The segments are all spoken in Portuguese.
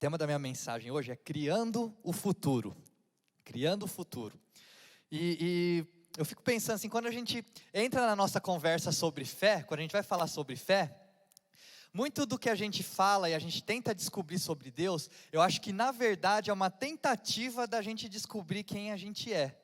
tema da minha mensagem hoje é Criando o Futuro. Criando o Futuro. E eu fico pensando assim, quando a gente entra na nossa conversa sobre fé, quando a gente vai falar sobre fé, muito do que a gente fala e a gente tenta descobrir sobre Deus, eu acho que na verdade é uma tentativa da gente descobrir quem a gente é.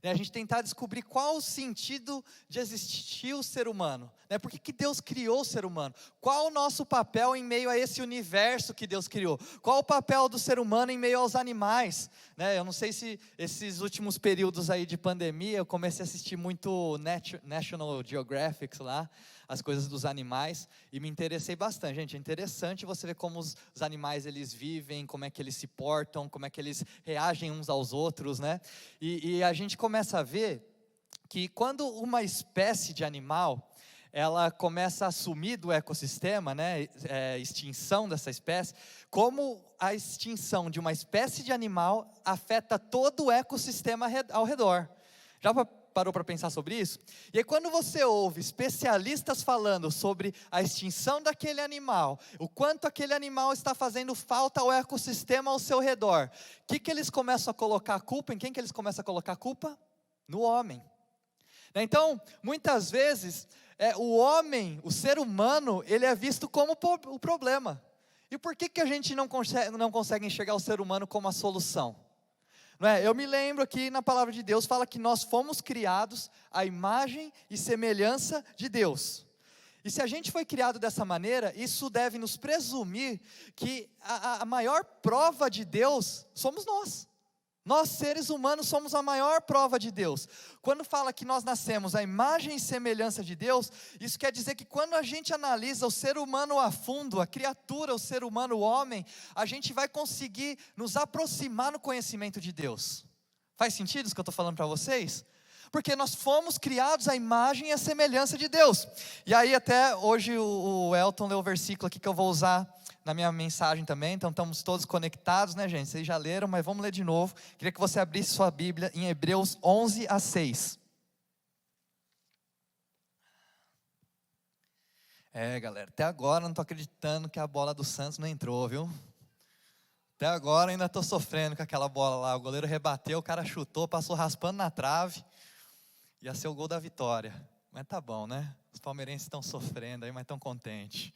A gente tentar descobrir qual o sentido de existir o ser humano, por que Deus criou o ser humano, qual o nosso papel em meio a esse universo que Deus criou, qual o papel do ser humano em meio aos animais, eu não sei se esses últimos períodos aí de pandemia, eu comecei a assistir muito National Geographic lá, as coisas dos animais, e me interessei bastante. Gente, é interessante você ver como os animais eles vivem, como é que eles se portam, como é que eles reagem uns aos outros, e a gente começa a ver que quando uma espécie de animal, ela começa a sumir do ecossistema, extinção dessa espécie, como a extinção de uma espécie de animal afeta todo o ecossistema ao redor. Já parou para pensar sobre isso? E aí quando você ouve especialistas falando sobre a extinção daquele animal, o quanto aquele animal está fazendo falta ao ecossistema ao seu redor, o que eles começam a colocar a culpa? Em quem que eles começam a colocar a culpa? No homem. Então, muitas vezes, o homem, o ser humano, ele é visto como o problema. E por que a gente não consegue enxergar o ser humano como a solução? Eu me lembro que na palavra de Deus fala que nós fomos criados à imagem e semelhança de Deus. E se a gente foi criado dessa maneira, isso deve nos presumir que a maior prova de Deus somos nós. Nós seres humanos somos a maior prova de Deus. Quando fala que nós nascemos à imagem e semelhança de Deus, isso quer dizer que quando a gente analisa o ser humano a fundo, a criatura, o ser humano, o homem, a gente vai conseguir nos aproximar no conhecimento de Deus. Faz sentido isso que eu estou falando para vocês? Porque nós fomos criados à imagem e à semelhança de Deus. E aí até hoje o Elton leu o versículo aqui que eu vou usar na minha mensagem também, então estamos todos conectados, gente? Vocês já leram, mas vamos ler de novo. Queria que você abrisse sua Bíblia em Hebreus 11:6. Galera, até agora eu não estou acreditando que a bola do Santos não entrou, viu? Até agora ainda estou sofrendo com aquela bola lá, o goleiro rebateu, o cara chutou, passou raspando na trave, ia ser o gol da vitória, mas tá bom, Os palmeirenses estão sofrendo aí, mas estão contentes.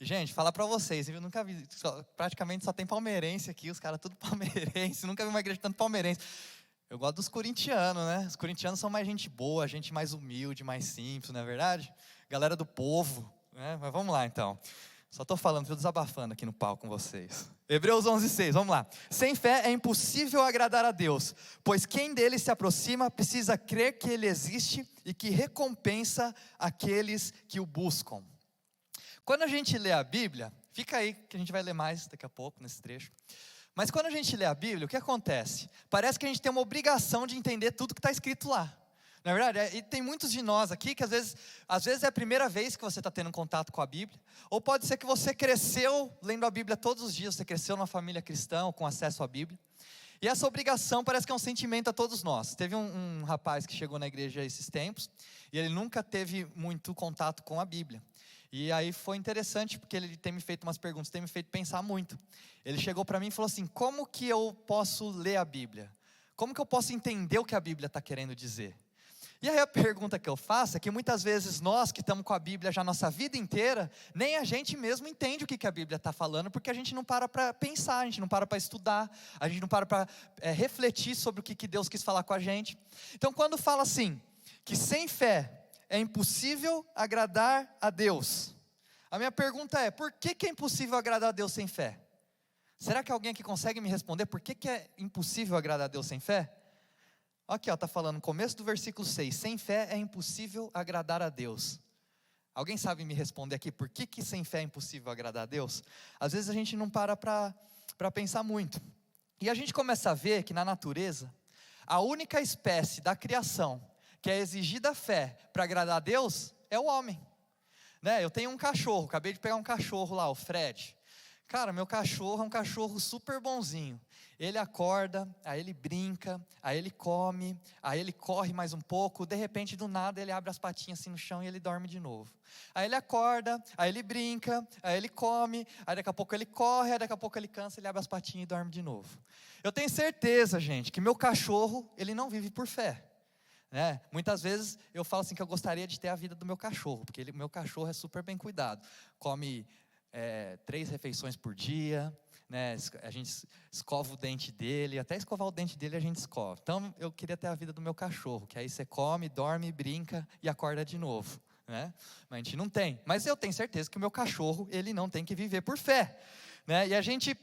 Gente, falar pra vocês, eu nunca vi, praticamente só tem palmeirense aqui, os caras tudo palmeirense, nunca vi uma igreja tanto palmeirense. Eu gosto dos corintianos, Os corintianos são mais gente boa, gente mais humilde, mais simples, não é verdade? Galera do povo, Mas vamos lá então. Só estou falando, estou desabafando aqui no palco com vocês. Hebreus 11:6, vamos lá. Sem fé é impossível agradar a Deus, pois quem dele se aproxima precisa crer que ele existe e que recompensa aqueles que o buscam. Quando a gente lê a Bíblia, fica aí que a gente vai ler mais daqui a pouco nesse trecho. Mas quando a gente lê a Bíblia, o que acontece? Parece que a gente tem uma obrigação de entender tudo que está escrito lá. Não é verdade? E tem muitos de nós aqui que às vezes é a primeira vez que você está tendo contato com a Bíblia. Ou pode ser que você cresceu lendo a Bíblia todos os dias, você cresceu numa família cristã com acesso à Bíblia. E essa obrigação parece que é um sentimento a todos nós. Teve um rapaz que chegou na igreja esses tempos, e ele nunca teve muito contato com a Bíblia. E aí foi interessante, porque ele tem me feito umas perguntas, tem me feito pensar muito. Ele chegou para mim e falou assim, como que eu posso ler a Bíblia? Como que eu posso entender o que a Bíblia está querendo dizer? E aí a pergunta que eu faço é que muitas vezes nós que estamos com a Bíblia já a nossa vida inteira, nem a gente mesmo entende o que a Bíblia está falando, porque a gente não para pensar, a gente não para estudar, a gente não para refletir sobre o que Deus quis falar com a gente. Então quando fala assim, que sem fé é impossível agradar a Deus, a minha pergunta é, por que é impossível agradar a Deus sem fé? Será que alguém aqui consegue me responder por que é impossível agradar a Deus sem fé? Aqui está falando no começo do versículo 6, sem fé é impossível agradar a Deus. Alguém sabe me responder aqui, por que sem fé é impossível agradar a Deus? Às vezes a gente não para pensar muito. E a gente começa a ver que na natureza, a única espécie da criação que é exigida fé para agradar a Deus é o homem. Eu tenho um cachorro, acabei de pegar um cachorro lá, o Fred. Cara, meu cachorro é um cachorro super bonzinho. Ele acorda, aí ele brinca, aí ele come, aí ele corre mais um pouco, de repente do nada ele abre as patinhas assim no chão e ele dorme de novo. Aí ele acorda, aí ele brinca, aí ele come, aí daqui a pouco ele corre, aí daqui a pouco ele cansa, ele abre as patinhas e dorme de novo. Eu tenho certeza, gente, que meu cachorro, ele não vive por fé. Muitas vezes eu falo assim que eu gostaria de ter a vida do meu cachorro, porque meu cachorro é super bem cuidado, come 3 refeições por dia, a gente escova o dente dele, até escovar o dente dele a gente escova. Então eu queria ter a vida do meu cachorro, que aí você come, dorme, brinca e acorda de novo, Mas a gente não tem, mas eu tenho certeza que o meu cachorro, ele não tem que viver por fé, E a gente...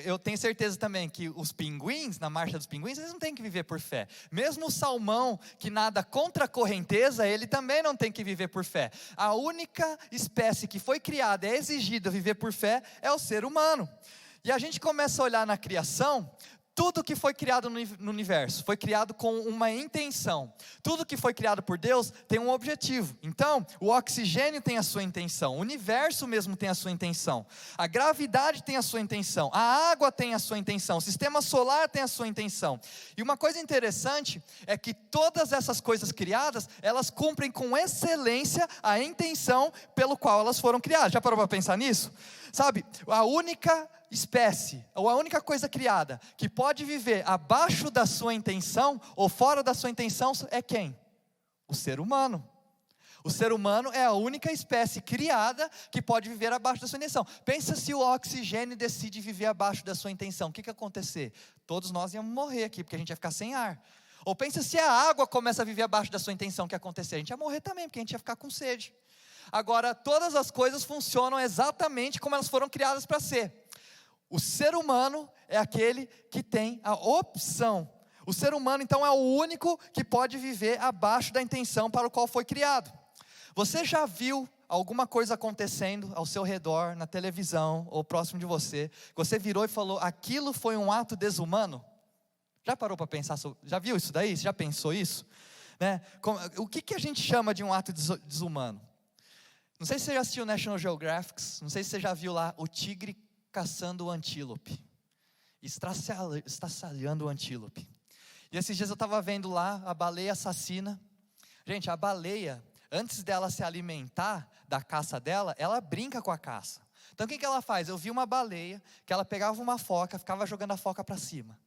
eu tenho certeza também que os pinguins, na marcha dos pinguins, eles não têm que viver por fé. Mesmo o salmão, que nada contra a correnteza, ele também não tem que viver por fé. A única espécie que foi criada, é exigida viver por fé, é o ser humano. E a gente começa a olhar na criação, tudo que foi criado no universo, foi criado com uma intenção. Tudo que foi criado por Deus tem um objetivo. Então, o oxigênio tem a sua intenção, o universo mesmo tem a sua intenção, a gravidade tem a sua intenção, a água tem a sua intenção, o sistema solar tem a sua intenção. E uma coisa interessante é que todas essas coisas criadas, elas cumprem com excelência a intenção pelo qual elas foram criadas. Já parou para pensar nisso? Sabe, a única espécie, ou a única coisa criada, que pode viver abaixo da sua intenção, ou fora da sua intenção, é quem? O ser humano. O ser humano é a única espécie criada, que pode viver abaixo da sua intenção. Pensa se o oxigênio decide viver abaixo da sua intenção, o que ia acontecer? Todos nós íamos morrer aqui, porque a gente ia ficar sem ar. Ou pensa se a água começa a viver abaixo da sua intenção, o que ia acontecer? A gente ia morrer também, porque a gente ia ficar com sede. Agora, todas as coisas funcionam exatamente como elas foram criadas para ser. O ser humano é aquele que tem a opção. O ser humano, então, é o único que pode viver abaixo da intenção para o qual foi criado. Você já viu alguma coisa acontecendo ao seu redor, na televisão, ou próximo de você, que você virou e falou, aquilo foi um ato desumano? Já parou para pensar sobre, já viu isso daí? Você já pensou isso? O que a gente chama de um ato desumano? Não sei se você já assistiu National Geographic, não sei se você já viu lá o tigre caçando o antílope, estraçalhando o antílope. E esses dias eu estava vendo lá a baleia assassina. Gente, a baleia, antes dela se alimentar da caça dela, ela brinca com a caça. Então o que ela faz? Eu vi uma baleia, que ela pegava uma foca, ficava jogando a foca para cima.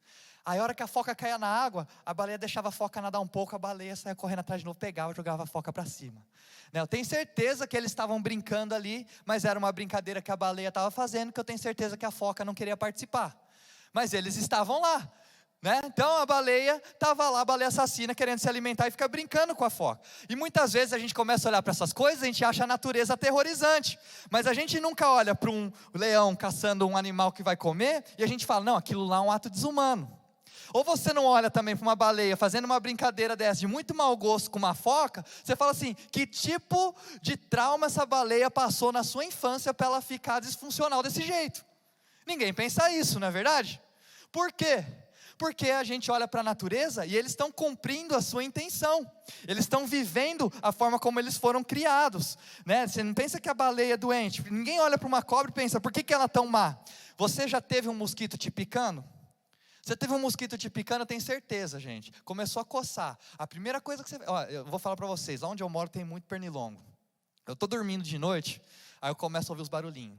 Aí a hora que a foca caía na água, a baleia deixava a foca nadar um pouco, a baleia saia correndo atrás de novo, pegava e jogava a foca para cima. Eu tenho certeza que eles estavam brincando ali, mas era uma brincadeira que a baleia estava fazendo, que eu tenho certeza que a foca não queria participar. Mas eles estavam lá. Então a baleia estava lá, a baleia assassina, querendo se alimentar e fica brincando com a foca. E muitas vezes a gente começa a olhar para essas coisas, a gente acha a natureza aterrorizante. Mas a gente nunca olha para um leão caçando um animal que vai comer, e a gente fala, não, aquilo lá é um ato desumano. Ou você não olha também para uma baleia fazendo uma brincadeira dessa de muito mau gosto com uma foca, você fala assim, que tipo de trauma essa baleia passou na sua infância para ela ficar disfuncional desse jeito? Ninguém pensa isso, não é verdade? Por quê? Porque a gente olha para a natureza e eles estão cumprindo a sua intenção, eles estão vivendo a forma como eles foram criados, Você não pensa que a baleia é doente, ninguém olha para uma cobra e pensa, por que ela é tão má? Você já teve um mosquito te picando? Você teve um mosquito te picando, eu tenho certeza, gente. Começou a coçar. A primeira coisa que você... eu vou falar para vocês, onde eu moro tem muito pernilongo. Eu estou dormindo de noite, aí eu começo a ouvir os barulhinhos.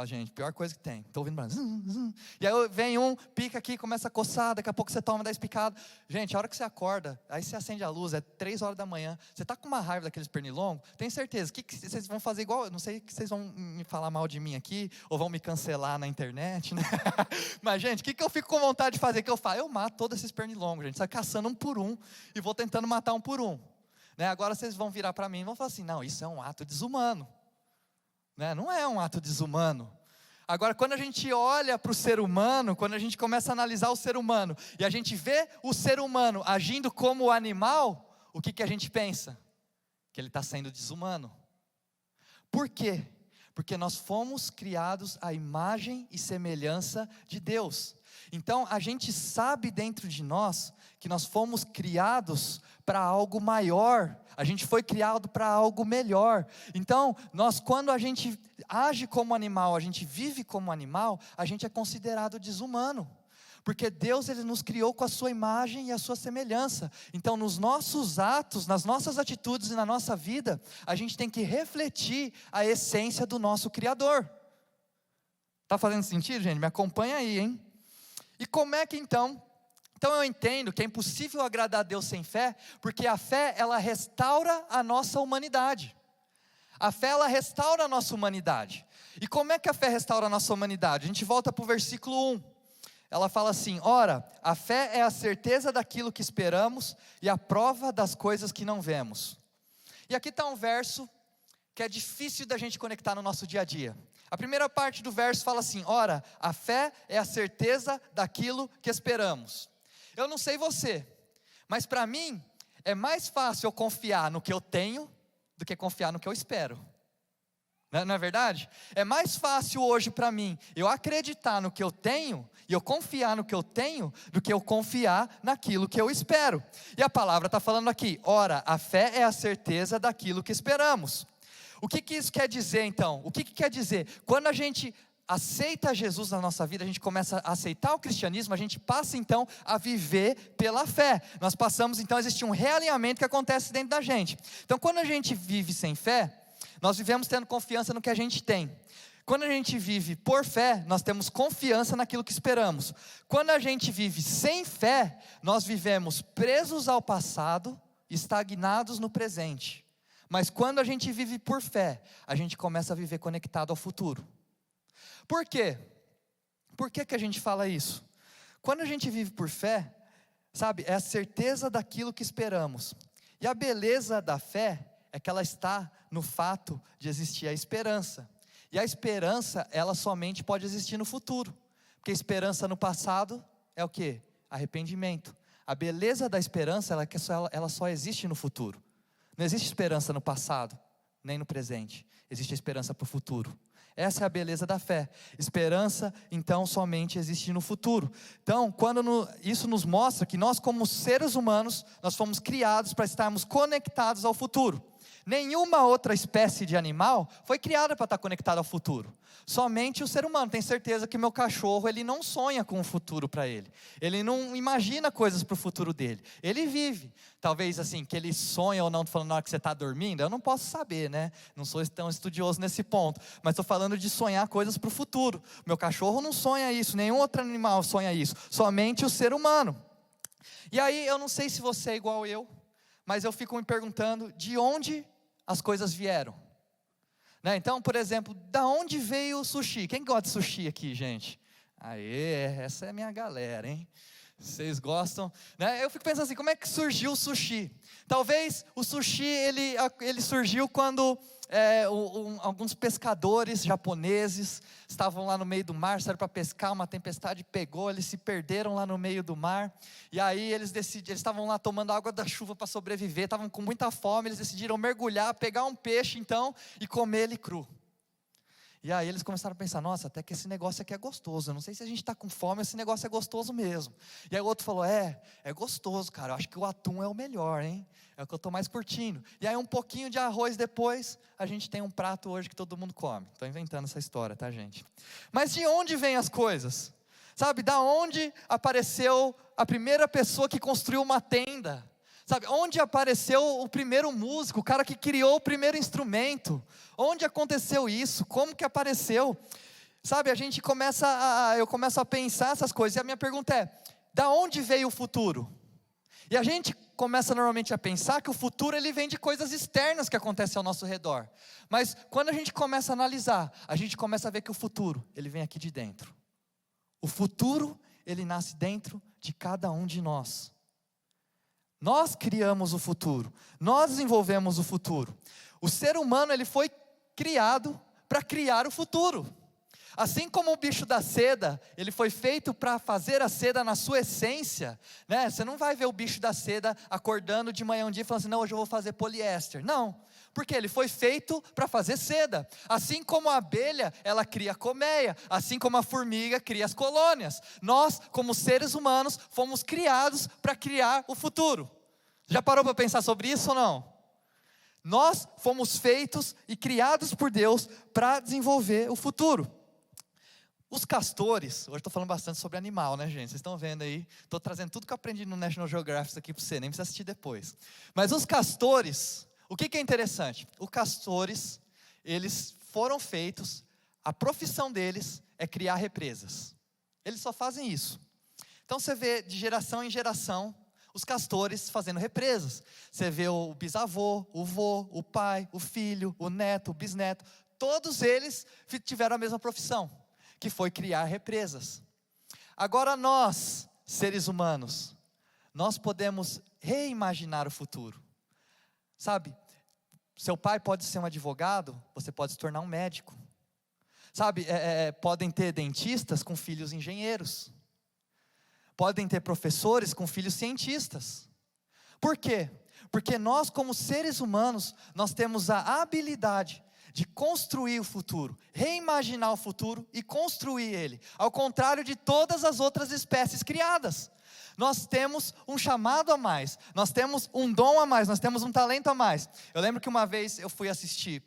Gente, pior coisa que tem. Estou ouvindo barulho. E aí vem um, pica aqui, começa a coçar, daqui a pouco você toma 10 picadas. Gente, a hora que você acorda, aí você acende a luz, é 3 horas da manhã, você está com uma raiva daqueles pernilongos, tenho certeza, que vocês vão fazer igual, não sei que vocês vão me falar mal de mim aqui, ou vão me cancelar na internet, Mas gente, o que eu fico com vontade de fazer? Que eu faço? Eu mato todos esses pernilongos, gente, sai caçando um por um, e vou tentando matar um por um. Agora vocês vão virar para mim e vão falar assim, não, isso é um ato desumano. Não é um ato desumano. Agora, quando a gente olha para o ser humano, quando a gente começa a analisar o ser humano, e a gente vê o ser humano agindo como animal, o que a gente pensa? Que ele está sendo desumano. Por quê? Porque nós fomos criados à imagem e semelhança de Deus. Então, a gente sabe dentro de nós, que nós fomos criados para algo maior, A gente foi criado para algo melhor. Então, quando a gente age como animal, a gente vive como animal, a gente é considerado desumano. Porque Deus, Ele nos criou com a sua imagem e a sua semelhança. Então, nos nossos atos, nas nossas atitudes e na nossa vida, a gente tem que refletir a essência do nosso Criador. Está fazendo sentido, gente? Me acompanha aí, hein? E como é que então eu entendo que é impossível agradar a Deus sem fé, porque a fé, ela restaura a nossa humanidade. A fé, ela restaura a nossa humanidade. E como é que a fé restaura a nossa humanidade? A gente volta para o versículo 1. Ela fala assim: ora, a fé é a certeza daquilo que esperamos e a prova das coisas que não vemos. E aqui está um verso que é difícil da gente conectar no nosso dia a dia. A primeira parte do verso fala assim: ora, a fé é a certeza daquilo que esperamos. Eu não sei você, mas para mim é mais fácil eu confiar no que eu tenho do que confiar no que eu espero. Não é verdade? É mais fácil hoje para mim eu acreditar no que eu tenho e eu confiar no que eu tenho do que eu confiar naquilo que eu espero. E a palavra está falando aqui: ora, a fé é a certeza daquilo que esperamos. O que isso quer dizer então? O que quer dizer? Quando a gente aceita Jesus na nossa vida, a gente começa a aceitar o cristianismo, a gente passa então a viver pela fé. Nós passamos então a existir um realinhamento que acontece dentro da gente. Então quando a gente vive sem fé, nós vivemos tendo confiança no que a gente tem. Quando a gente vive por fé, nós temos confiança naquilo que esperamos. Quando a gente vive sem fé, nós vivemos presos ao passado, estagnados no presente. Mas quando a gente vive por fé, a gente começa a viver conectado ao futuro. Por quê? Por que a gente fala isso? Quando a gente vive por fé, sabe, é a certeza daquilo que esperamos. E a beleza da fé é que ela está no fato de existir a esperança. E a esperança, ela somente pode existir no futuro. Porque a esperança no passado é o quê? Arrependimento. A beleza da esperança, ela só existe no futuro. Não existe esperança no passado, nem no presente. Existe a esperança para o futuro. Essa é a beleza da fé. Esperança, então, somente existe no futuro. Então, isso nos mostra que nós, como seres humanos, nós fomos criados para estarmos conectados ao futuro. Nenhuma outra espécie de animal foi criada para estar conectada ao futuro. Somente o ser humano. Tem certeza que meu cachorro, ele não sonha com o futuro para ele. Ele não imagina coisas para o futuro dele. Ele vive. Talvez assim, que ele sonha ou não, falando na hora que você está dormindo, eu não posso saber, né? Não sou tão estudioso nesse ponto. Mas estou falando de sonhar coisas para o futuro. Meu cachorro não sonha isso, nenhum outro animal sonha isso. Somente o ser humano. E aí, eu não sei se você é igual eu, mas eu fico me perguntando, de onde as coisas vieram, né? Então, por exemplo, da onde veio o sushi? Quem gosta de sushi aqui, gente? Aê, essa é a minha galera, hein? Vocês gostam, né? Eu fico pensando assim, como é que surgiu o sushi? Talvez o sushi, ele surgiu quando alguns pescadores japoneses estavam lá no meio do mar, saíram para pescar, uma tempestade pegou, eles se perderam lá no meio do mar, e aí eles estavam lá tomando água da chuva para sobreviver, estavam com muita fome, eles decidiram mergulhar, pegar um peixe então, e comer ele cru. E aí eles começaram a pensar, nossa, até que esse negócio aqui é gostoso, eu não sei se a gente está com fome, esse negócio é gostoso mesmo. E aí o outro falou, é gostoso, cara, eu acho que o atum é o melhor, hein? É o que eu estou mais curtindo. E aí um pouquinho de arroz depois, a gente tem um prato hoje que todo mundo come. Estou inventando essa história, tá, gente? Mas de onde vêm as coisas? Sabe, da onde apareceu a primeira pessoa que construiu uma tenda? Sabe, onde apareceu o primeiro músico, o cara que criou o primeiro instrumento? Onde aconteceu isso? Como que apareceu? Sabe, eu começo a pensar essas coisas, e a minha pergunta é, da onde veio o futuro? E a gente começa normalmente a pensar que o futuro ele vem de coisas externas que acontecem ao nosso redor. Mas quando a gente começa a analisar, a gente começa a ver que o futuro, ele vem aqui de dentro. O futuro, ele nasce dentro de cada um de nós. Nós criamos o futuro, nós desenvolvemos o futuro. O ser humano, ele foi criado para criar o futuro. Assim como o bicho da seda, ele foi feito para fazer a seda na sua essência, né? Você não vai ver o bicho da seda acordando de manhã um dia e falando assim, não, hoje eu vou fazer poliéster. Não, porque ele foi feito para fazer seda. Assim como a abelha, ela cria a colmeia, assim como a formiga cria as colônias. Nós, como seres humanos, fomos criados para criar o futuro. Já parou para pensar sobre isso ou não? Nós fomos feitos e criados por Deus para desenvolver o futuro. Os castores, hoje estou falando bastante sobre animal, né, gente? Vocês estão vendo aí, estou trazendo tudo que eu aprendi no National Geographic aqui para você, nem precisa assistir depois. Mas os castores, o que é interessante? Os castores, eles foram feitos, a profissão deles é criar represas. Eles só fazem isso. Então você vê de geração em geração, os castores fazendo represas. Você vê o bisavô, o vô, o pai, o filho, o neto, o bisneto, todos eles tiveram a mesma profissão, que foi criar represas. Agora nós, seres humanos, nós podemos reimaginar o futuro. Sabe, seu pai pode ser um advogado, você pode se tornar um médico. Sabe, podem ter dentistas com filhos engenheiros. Podem ter professores com filhos cientistas. Por quê? Porque nós, como seres humanos, nós temos a habilidade de construir o futuro, reimaginar o futuro e construir ele, ao contrário de todas as outras espécies criadas. Nós temos um chamado a mais, nós temos um dom a mais, nós temos um talento a mais. Eu lembro que uma vez eu fui assistir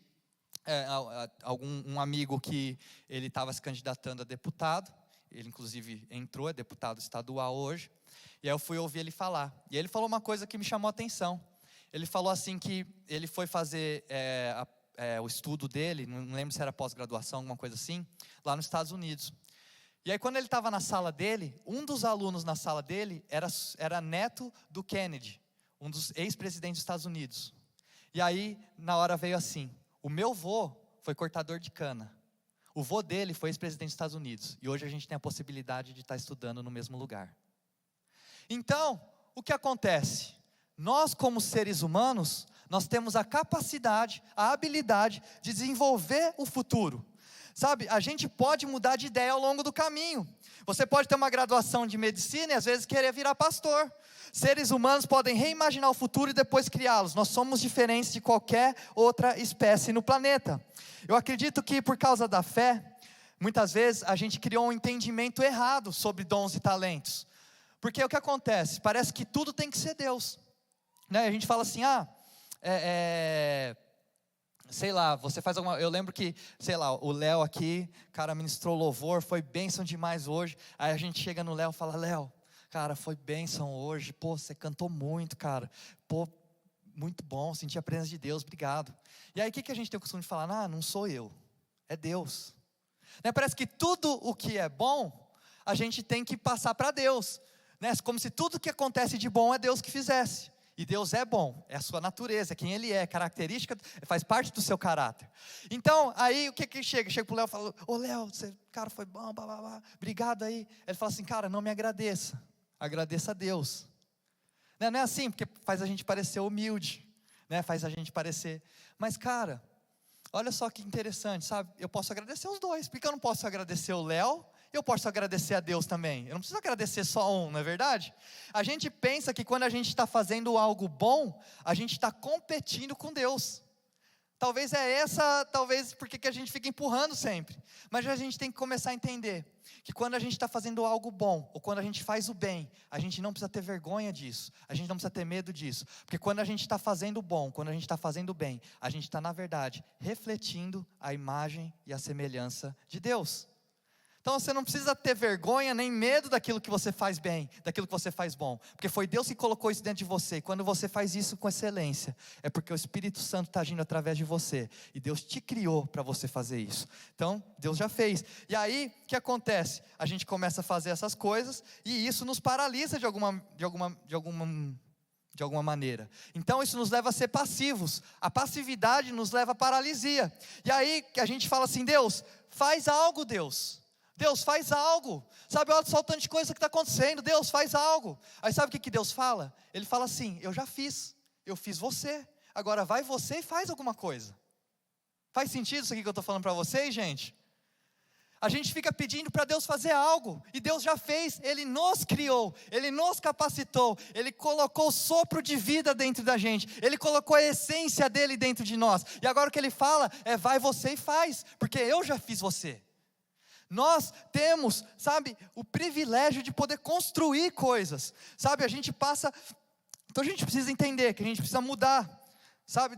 um amigo que ele estava se candidatando a deputado, ele inclusive entrou, é deputado estadual hoje, e aí eu fui ouvir ele falar, e ele falou uma coisa que me chamou a atenção. Ele falou assim que ele foi fazer o estudo dele, não lembro se era pós-graduação, alguma coisa assim, lá nos Estados Unidos. E aí quando ele estava na sala dele, um dos alunos na sala dele era neto do Kennedy, um dos ex-presidentes dos Estados Unidos. E aí na hora veio assim: o meu vô foi cortador de cana, o vô dele foi ex-presidente dos Estados Unidos, e hoje a gente tem a possibilidade de estar estudando no mesmo lugar. Então, o que acontece? Nós como seres humanos, nós temos a capacidade, a habilidade de desenvolver o futuro. Sabe, a gente pode mudar de ideia ao longo do caminho. Você pode ter uma graduação de medicina e às vezes querer virar pastor. Seres humanos podem reimaginar o futuro e depois criá-los. Nós somos diferentes de qualquer outra espécie no planeta. Eu acredito que por causa da fé, muitas vezes a gente criou um entendimento errado sobre dons e talentos. Porque o que acontece? Parece que tudo tem que ser Deus. Né? A gente fala assim, sei lá, você faz alguma... Eu lembro que, sei lá, o Léo aqui, cara, ministrou louvor, foi bênção demais hoje. Aí a gente chega no Léo e fala: Léo, cara, foi bênção hoje, pô, você cantou muito, cara, pô, muito bom, senti a presença de Deus, obrigado. E aí o que a gente tem o costume de falar? Não sou eu, é Deus. Né? Parece que tudo o que é bom, a gente tem que passar para Deus. Né? Como se tudo que acontece de bom é Deus que fizesse. E Deus é bom, é a sua natureza, é quem Ele é, característica, faz parte do seu caráter. Então, aí o que chega? Chega pro Léo e fala: ô Léo, você, cara, foi bom, blá, blá, blá, obrigado aí. Ele fala assim: cara, não me agradeça, agradeça a Deus. Não é assim, porque faz a gente parecer humilde, né? Faz a gente parecer, mas cara, olha só que interessante, sabe? Eu posso agradecer os dois, porque eu não posso agradecer o Léo, eu posso agradecer a Deus também. Eu não preciso agradecer só um, não é verdade? A gente pensa que quando a gente está fazendo algo bom, a gente está competindo com Deus. Talvez talvez porque que a gente fica empurrando sempre. Mas a gente tem que começar a entender que quando a gente está fazendo algo bom, ou quando a gente faz o bem, a gente não precisa ter vergonha disso, a gente não precisa ter medo disso. Porque quando a gente está fazendo o bom, quando a gente está fazendo o bem, a gente está na verdade refletindo a imagem e a semelhança de Deus. Então você não precisa ter vergonha nem medo daquilo que você faz bem, daquilo que você faz bom, porque foi Deus que colocou isso dentro de você, e quando você faz isso com excelência, é porque o Espírito Santo está agindo através de você, e Deus te criou para você fazer isso. Então Deus já fez, e aí o que acontece? A gente começa a fazer essas coisas, e isso nos paralisa de alguma maneira. Então isso nos leva a ser passivos. A passividade nos leva à paralisia, e aí a gente fala assim: Deus, faz algo, Deus faz algo, sabe, olha só o tanto de coisa que está acontecendo, Deus faz algo. Aí sabe o que Deus fala? Ele fala assim: eu já fiz, eu fiz você, agora vai você e faz alguma coisa. Faz sentido isso aqui que eu estou falando para vocês, gente? A gente fica pedindo para Deus fazer algo, e Deus já fez. Ele nos criou, Ele nos capacitou, Ele colocou o sopro de vida dentro da gente, Ele colocou a essência dEle dentro de nós, e agora o que Ele fala é: vai você e faz, porque eu já fiz você. Nós temos, sabe, o privilégio de poder construir coisas, sabe, a gente passa, então a gente precisa entender que a gente precisa mudar, sabe,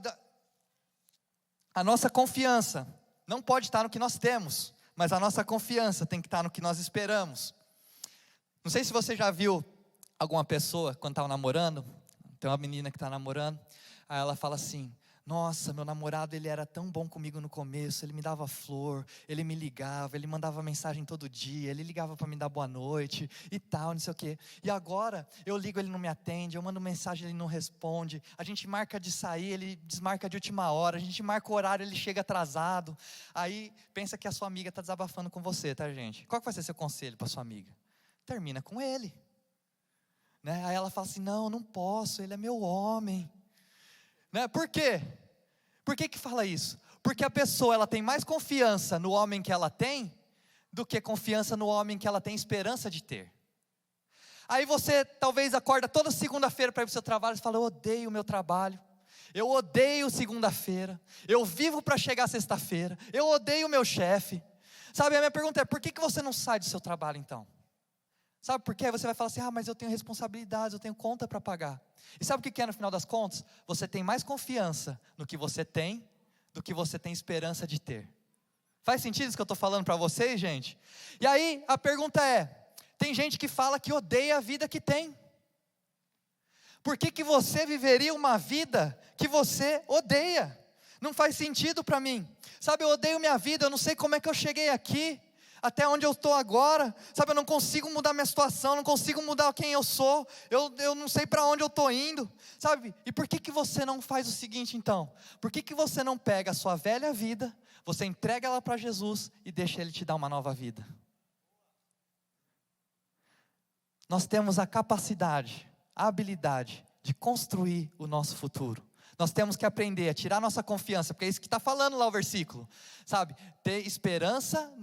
a nossa confiança não pode estar no que nós temos, mas a nossa confiança tem que estar no que nós esperamos. Não sei se você já viu alguma pessoa quando estava namorando, tem uma menina que está namorando, aí ela fala assim: nossa, meu namorado, ele era tão bom comigo no começo, ele me dava flor, ele me ligava, ele mandava mensagem todo dia, ele ligava para me dar boa noite e tal, não sei o quê. E agora, eu ligo, ele não me atende, eu mando mensagem, ele não responde, a gente marca de sair, ele desmarca de última hora, a gente marca o horário, ele chega atrasado. Aí, pensa que a sua amiga está desabafando com você, tá, gente? Qual que vai ser seu conselho para sua amiga? Termina com ele. Né? Aí ela fala assim: não posso, ele é meu homem. Né? Por quê? Por que fala isso? Porque a pessoa, ela tem mais confiança no homem que ela tem, do que confiança no homem que ela tem esperança de ter. Aí você talvez acorda toda segunda-feira para ir para o seu trabalho e fala: eu odeio o meu trabalho, eu odeio segunda-feira, eu vivo para chegar sexta-feira, eu odeio o meu chefe. Sabe, a minha pergunta é: por que você não sai do seu trabalho então? Sabe por quê? Você vai falar assim: mas eu tenho responsabilidades, eu tenho conta para pagar. E sabe o que é no final das contas? Você tem mais confiança no que você tem, do que você tem esperança de ter. Faz sentido isso que eu estou falando para vocês, gente? E aí, a pergunta é: tem gente que fala que odeia a vida que tem. Por que você viveria uma vida que você odeia? Não faz sentido para mim. Sabe, eu odeio minha vida, eu não sei como é que eu cheguei aqui, até onde eu estou agora, sabe, eu não consigo mudar minha situação, não consigo mudar quem eu sou, eu não sei para onde eu estou indo, sabe, e por que você não faz o seguinte então? Por que você não pega a sua velha vida, você entrega ela para Jesus e deixa Ele te dar uma nova vida? Nós temos a capacidade, a habilidade de construir o nosso futuro. Nós temos que aprender a tirar nossa confiança, porque é isso que está falando lá o versículo, sabe, ter esperança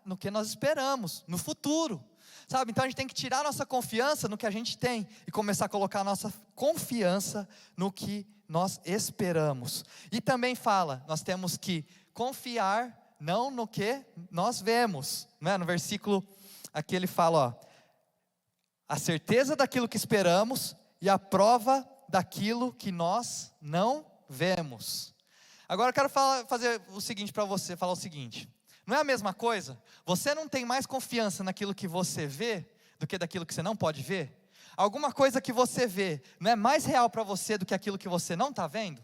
no que nós esperamos, no futuro, sabe, então a gente tem que tirar nossa confiança no que a gente tem, e começar a colocar a nossa confiança no que nós esperamos. E também fala, nós temos que confiar não no que nós vemos, né? No versículo aqui ele fala, ó, a certeza daquilo que esperamos e a prova daquilo que nós não vemos. Agora eu quero fazer o seguinte para você, falar o seguinte: não é a mesma coisa? Você não tem mais confiança naquilo que você vê, do que daquilo que você não pode ver? Alguma coisa que você vê, não é mais real para você do que aquilo que você não está vendo?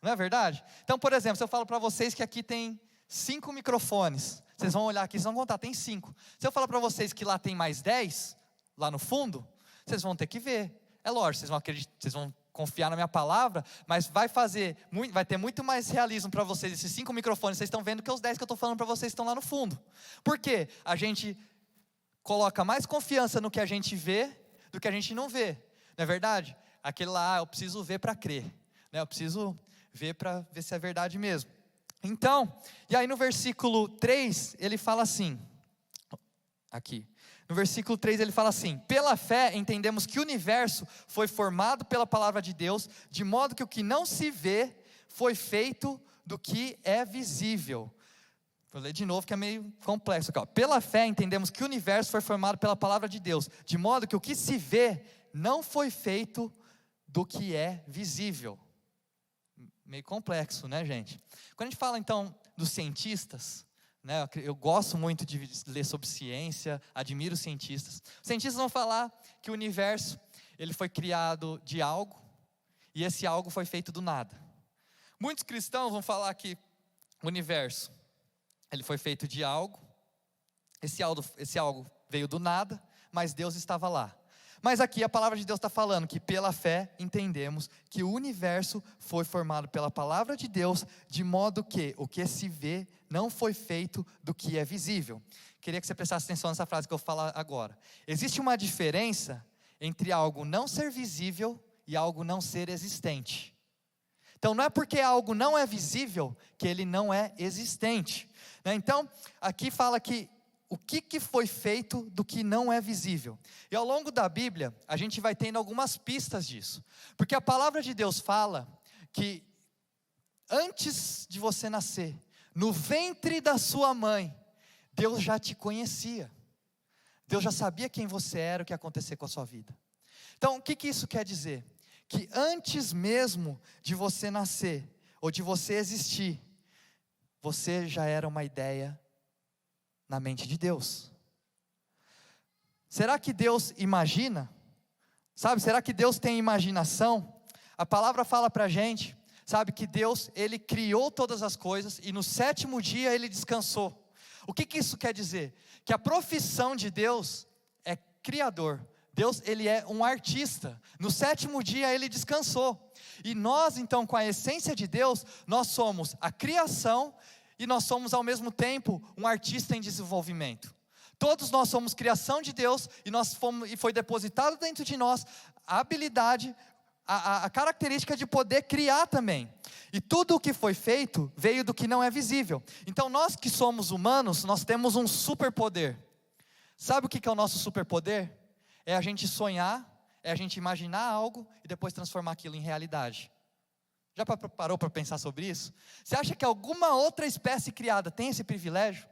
Não é verdade? Então, por exemplo, se eu falo para vocês que aqui tem 5 microfones, vocês vão olhar aqui, vocês vão contar, tem 5. Se eu falar para vocês que lá tem mais 10, lá no fundo, vocês vão ter que ver. É lógico, vocês vão acreditar, vocês vão confiar na minha palavra, mas vai ter muito mais realismo para vocês, esses 5 microfones, vocês estão vendo que os 10 que eu estou falando para vocês estão lá no fundo. Por quê? A gente coloca mais confiança no que a gente vê, do que a gente não vê, não é verdade? Aquele lá, eu preciso ver para crer, né? Eu preciso ver para ver se é verdade mesmo. Então, e aí no versículo 3, ele fala assim, aqui, no versículo 3 ele fala assim: pela fé entendemos que o universo foi formado pela palavra de Deus, de modo que o que não se vê foi feito do que é visível. Vou ler de novo que é meio complexo aqui, ó. Pela fé entendemos que o universo foi formado pela palavra de Deus, de modo que o que se vê não foi feito do que é visível. Meio complexo, né, gente? Quando a gente fala então dos cientistas, né, eu gosto muito de ler sobre ciência, admiro os cientistas. Os cientistas vão falar que o universo, ele foi criado de algo, e esse algo foi feito do nada. Muitos cristãos vão falar que o universo, ele foi feito de algo, esse algo veio do nada, mas Deus estava lá. Mas aqui a palavra de Deus está falando que pela fé entendemos que o universo foi formado pela palavra de Deus, de modo que o que se vê não foi feito do que é visível. Queria que você prestasse atenção nessa frase que eu vou falar agora. Existe uma diferença entre algo não ser visível e algo não ser existente. Então não é porque algo não é visível que ele não é existente, né? Então aqui fala que o que foi feito do que não é visível. E ao longo da Bíblia, a gente vai tendo algumas pistas disso. Porque a palavra de Deus fala que antes de você nascer, no ventre da sua mãe, Deus já te conhecia. Deus já sabia quem você era, o que ia acontecer com a sua vida. Então, o que isso quer dizer? Que antes mesmo de você nascer, ou de você existir, você já era uma ideia na mente de Deus. Será que Deus imagina? Sabe, será que Deus tem imaginação? A palavra fala para a gente, sabe, que Deus, Ele criou todas as coisas e no 7º dia Ele descansou. O que isso quer dizer? Que a profissão de Deus é criador. Deus, Ele é um artista. No 7º dia Ele descansou. E nós então, com a essência de Deus, nós somos a criação e nós somos ao mesmo tempo um artista em desenvolvimento. Todos nós somos criação de Deus e foi depositado dentro de nós a habilidade, a característica de poder criar também. E tudo o que foi feito veio do que não é visível. Então nós que somos humanos, nós temos um superpoder. Sabe o que é o nosso superpoder? É a gente sonhar, é a gente imaginar algo e depois transformar aquilo em realidade. Já parou para pensar sobre isso? Você acha que alguma outra espécie criada tem esse privilégio?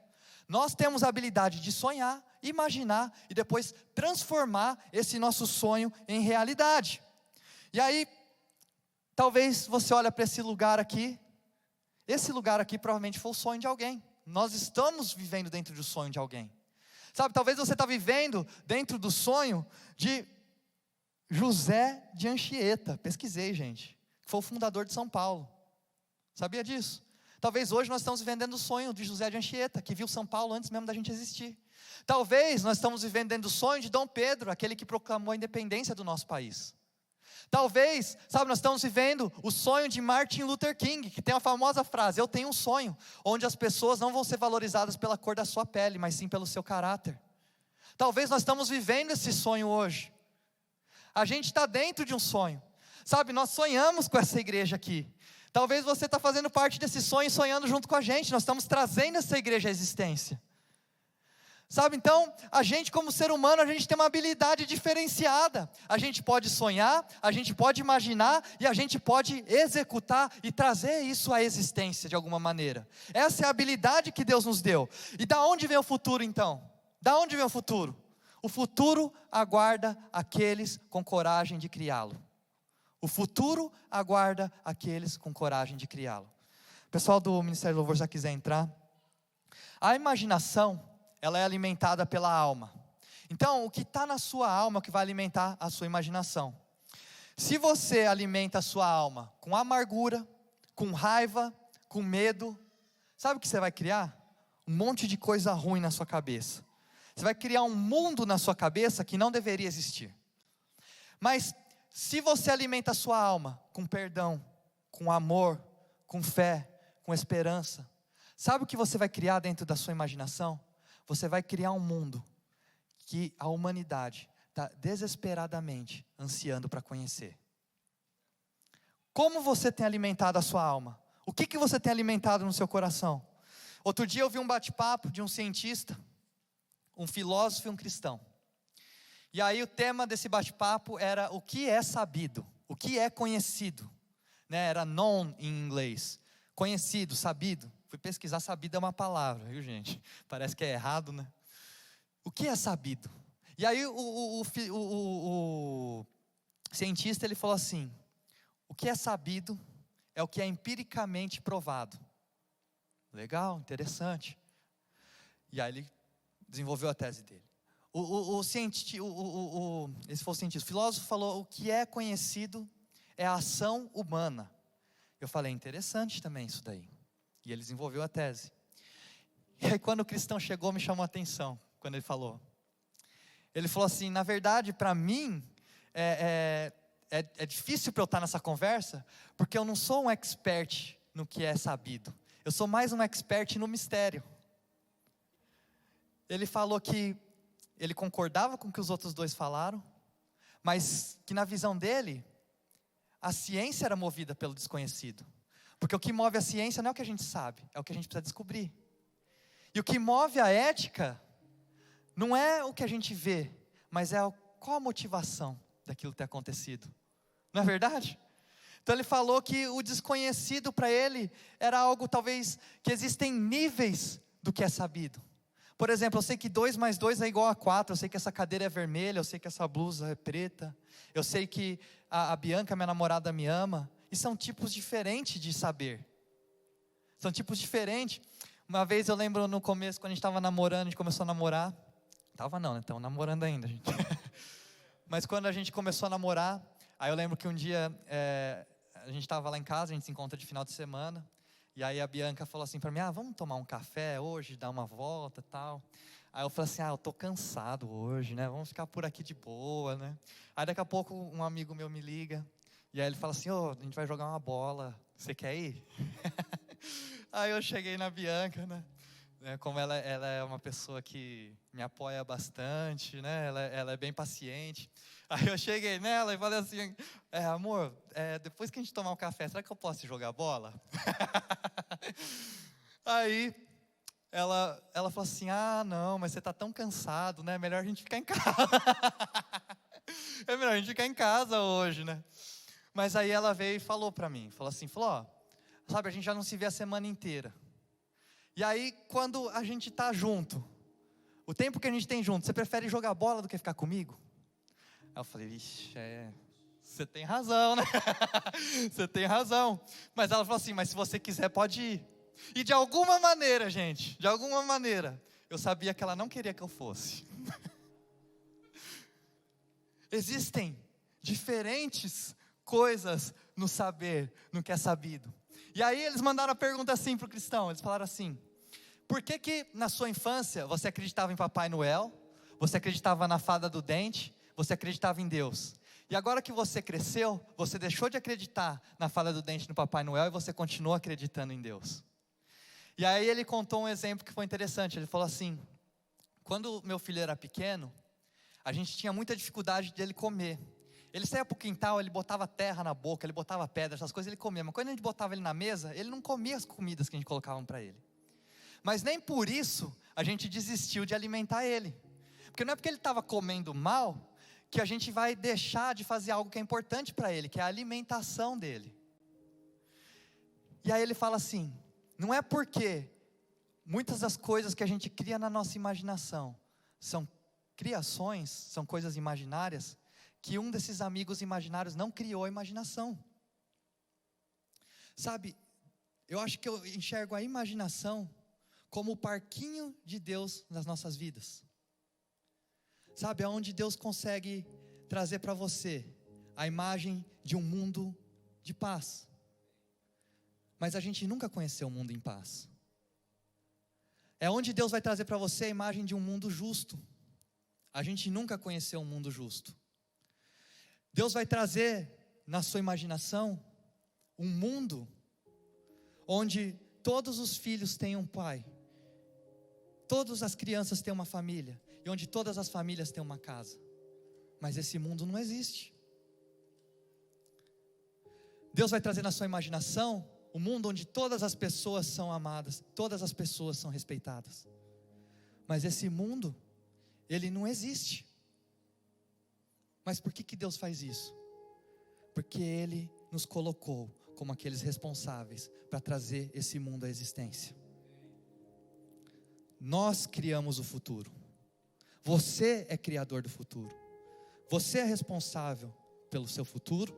Nós temos a habilidade de sonhar, imaginar e depois transformar esse nosso sonho em realidade. E aí, talvez você olhe para esse lugar aqui provavelmente foi o sonho de alguém. Nós estamos vivendo dentro do sonho de alguém. Sabe, talvez você está vivendo dentro do sonho de José de Anchieta. Pesquisei, gente. Foi o fundador de São Paulo. Sabia disso? Talvez hoje nós estamos vivendo o sonho de José de Anchieta, que viu São Paulo antes mesmo da gente existir. Talvez nós estamos vivendo dentro do sonho de Dom Pedro, aquele que proclamou a independência do nosso país. Talvez, sabe, nós estamos vivendo o sonho de Martin Luther King, que tem a famosa frase: eu tenho um sonho, onde as pessoas não vão ser valorizadas pela cor da sua pele, mas sim pelo seu caráter. Talvez nós estamos vivendo esse sonho hoje. A gente está dentro de um sonho. Sabe, nós sonhamos com essa igreja aqui. Talvez você está fazendo parte desse sonho, sonhando junto com a gente. Nós estamos trazendo essa igreja à existência. Sabe, então, a gente como ser humano, a gente tem uma habilidade diferenciada. A gente pode sonhar, a gente pode imaginar e a gente pode executar e trazer isso à existência de alguma maneira. Essa é a habilidade que Deus nos deu. E da onde vem o futuro então? Da onde vem o futuro? O futuro aguarda aqueles com coragem de criá-lo. O futuro aguarda aqueles com coragem de criá-lo. O pessoal do Ministério do Louvor já quiser entrar. A imaginação, ela é alimentada pela alma. Então, o que está na sua alma é o que vai alimentar a sua imaginação. Se você alimenta a sua alma com amargura, com raiva, com medo, sabe o que você vai criar? Um monte de coisa ruim na sua cabeça. Você vai criar um mundo na sua cabeça que não deveria existir. Mas se você alimenta a sua alma com perdão, com amor, com fé, com esperança, sabe o que você vai criar dentro da sua imaginação? Você vai criar um mundo que a humanidade está desesperadamente ansiando para conhecer. Como você tem alimentado a sua alma? O que você tem alimentado no seu coração? Outro dia eu vi um bate-papo de um cientista, um filósofo e um cristão. E aí o tema desse bate-papo era o que é sabido, o que é conhecido, né? Era known em inglês, conhecido, sabido. Fui pesquisar, sabido é uma palavra, viu gente? Parece que é errado, né? O que é sabido? E aí o cientista ele falou assim: o que é sabido é o que é empiricamente provado. Legal, interessante. E aí ele desenvolveu a tese dele. Esse foi o cientista, o filósofo falou: o que é conhecido é a ação humana. Eu falei: interessante também isso daí. E ele desenvolveu a tese. E aí quando o cristão chegou, me chamou a atenção, quando ele falou. Ele falou assim: na verdade, para mim, é difícil para eu estar nessa conversa, porque eu não sou um expert no que é sabido. Eu sou mais um expert no mistério. Ele falou que ele concordava com o que os outros dois falaram, mas que na visão dele, a ciência era movida pelo desconhecido. Porque o que move a ciência não é o que a gente sabe, é o que a gente precisa descobrir. E o que move a ética não é o que a gente vê, mas é qual a motivação daquilo ter acontecido. Não é verdade? Então ele falou que o desconhecido para ele era algo talvez que existem níveis do que é sabido. Por exemplo, eu sei que 2 mais 2 é igual a 4, eu sei que essa cadeira é vermelha, eu sei que essa blusa é preta, eu sei que a Bianca, minha namorada, me ama, E são tipos diferentes de saber. São tipos diferentes. Uma vez eu lembro no começo, quando a gente estava namorando, a gente começou a namorar. Tava não, né? Estamos namorando ainda, gente. Mas quando a gente começou a namorar, aí eu lembro que um dia a gente estava lá em casa, a gente se encontra de final de semana. E aí a Bianca falou assim para mim, vamos tomar um café hoje, dar uma volta e tal. Aí eu falei assim, eu tô cansado hoje, né? Vamos ficar por aqui de boa, né? Aí daqui a pouco um amigo meu me liga. E aí ele fala assim, a gente vai jogar uma bola, você quer ir? Aí eu cheguei na Bianca, né? Como ela é uma pessoa que me apoia bastante, né? Ela é bem paciente. Aí eu cheguei nela e falei assim, amor, depois que a gente tomar um café, será que eu posso jogar bola? Aí ela falou assim, não, mas você está tão cansado, né? Melhor a gente ficar em casa. É melhor a gente ficar em casa hoje, né? Mas aí ela veio e falou para mim, falou, sabe, a gente já não se vê a semana inteira. E aí, quando a gente está junto, o tempo que a gente tem junto, você prefere jogar bola do que ficar comigo? Aí eu falei, ixi, você tem razão, né? Você tem razão. Mas ela falou assim, mas se você quiser, pode ir. E de alguma maneira, gente, eu sabia que ela não queria que eu fosse. Existem diferentes coisas no saber, no que é sabido. E aí eles mandaram a pergunta assim para o cristão, eles falaram assim, por que na sua infância você acreditava em Papai Noel, você acreditava na fada do dente, você acreditava em Deus? E agora que você cresceu, você deixou de acreditar na fada do dente no Papai Noel e você continua acreditando em Deus. E aí ele contou um exemplo que foi interessante, ele falou assim, quando meu filho era pequeno, a gente tinha muita dificuldade de ele comer. Ele saía para o quintal, ele botava terra na boca, ele botava pedra, essas coisas ele comia. Mas quando a gente botava ele na mesa, ele não comia as comidas que a gente colocava para ele. Mas nem por isso a gente desistiu de alimentar ele. Porque não é porque ele estava comendo mal, que a gente vai deixar de fazer algo que é importante para ele, que é a alimentação dele. E aí ele fala assim, não é porque muitas das coisas que a gente cria na nossa imaginação são criações, são coisas imaginárias, que um desses amigos imaginários não criou a imaginação. Sabe, eu acho que eu enxergo a imaginação como o parquinho de Deus nas nossas vidas. Sabe, aonde Deus consegue trazer para você a imagem de um mundo de paz. Mas a gente nunca conheceu um mundo em paz. É onde Deus vai trazer para você a imagem de um mundo justo. A gente nunca conheceu um mundo justo. Deus vai trazer na sua imaginação um mundo onde todos os filhos têm um pai, todas as crianças têm uma família, e onde todas as famílias têm uma casa. Mas esse mundo não existe. Deus vai trazer na sua imaginação um mundo onde todas as pessoas são amadas, todas as pessoas são respeitadas. Mas esse mundo, ele não existe. Mas por que Deus faz isso? Porque Ele nos colocou como aqueles responsáveis para trazer esse mundo à existência. Nós criamos o futuro. Você é criador do futuro. Você é responsável pelo seu futuro.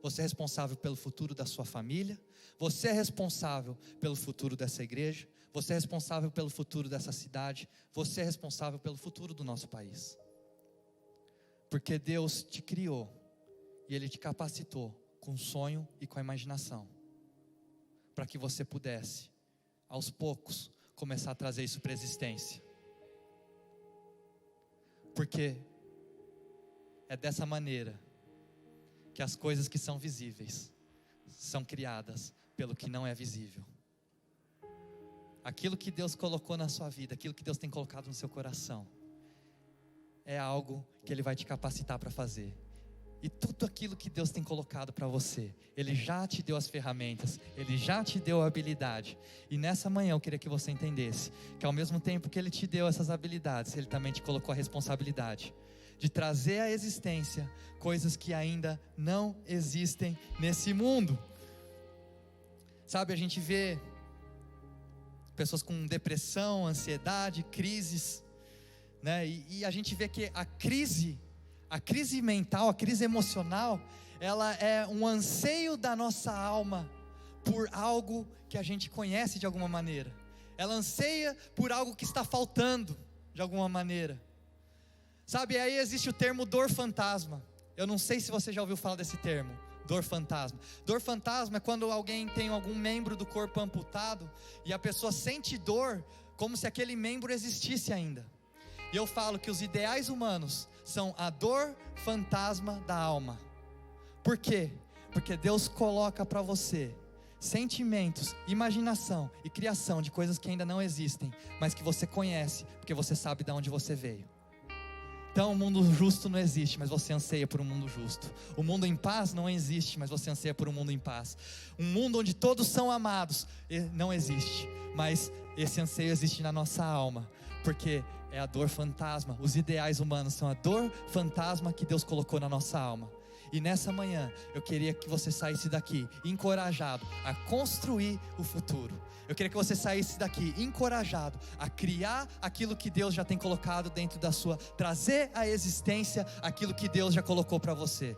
Você é responsável pelo futuro da sua família. Você é responsável pelo futuro dessa igreja. Você é responsável pelo futuro dessa cidade. Você é responsável pelo futuro do nosso país. Porque Deus te criou e Ele te capacitou com o sonho e com a imaginação, para que você pudesse, aos poucos, começar a trazer isso para a existência. Porque é dessa maneira que as coisas que são visíveis são criadas pelo que não é visível. Aquilo que Deus colocou na sua vida, aquilo que Deus tem colocado no seu coração, é algo que Ele vai te capacitar para fazer. E tudo aquilo que Deus tem colocado para você, Ele já te deu as ferramentas, Ele já te deu a habilidade. E nessa manhã eu queria que você entendesse que ao mesmo tempo que Ele te deu essas habilidades, Ele também te colocou a responsabilidade de trazer à existência coisas que ainda não existem nesse mundo. Sabe, a gente vê pessoas com depressão, ansiedade, crises, né? E a gente vê que a crise mental, a crise emocional, ela é um anseio da nossa alma por algo que a gente conhece de alguma maneira. Ela anseia por algo que está faltando de alguma maneira. Sabe, aí existe o termo dor fantasma. Eu não sei se você já ouviu falar desse termo, dor fantasma. Dor fantasma é quando alguém tem algum membro do corpo amputado e a pessoa sente dor como se aquele membro existisse ainda. E eu falo que os ideais humanos são a dor fantasma da alma. Por quê? Porque Deus coloca para você sentimentos, imaginação e criação de coisas que ainda não existem, mas que você conhece, porque você sabe de onde você veio. Então o mundo justo não existe, mas você anseia por um mundo justo. O mundo em paz não existe, mas você anseia por um mundo em paz. Um mundo onde todos são amados não existe, mas esse anseio existe na nossa alma, porque é a dor fantasma. Os ideais humanos são a dor fantasma que Deus colocou na nossa alma. E nessa manhã eu queria que você saísse daqui encorajado a construir o futuro. Eu queria que você saísse daqui encorajado a criar aquilo que Deus já tem colocado dentro da sua, trazer à existência aquilo que Deus já colocou para você.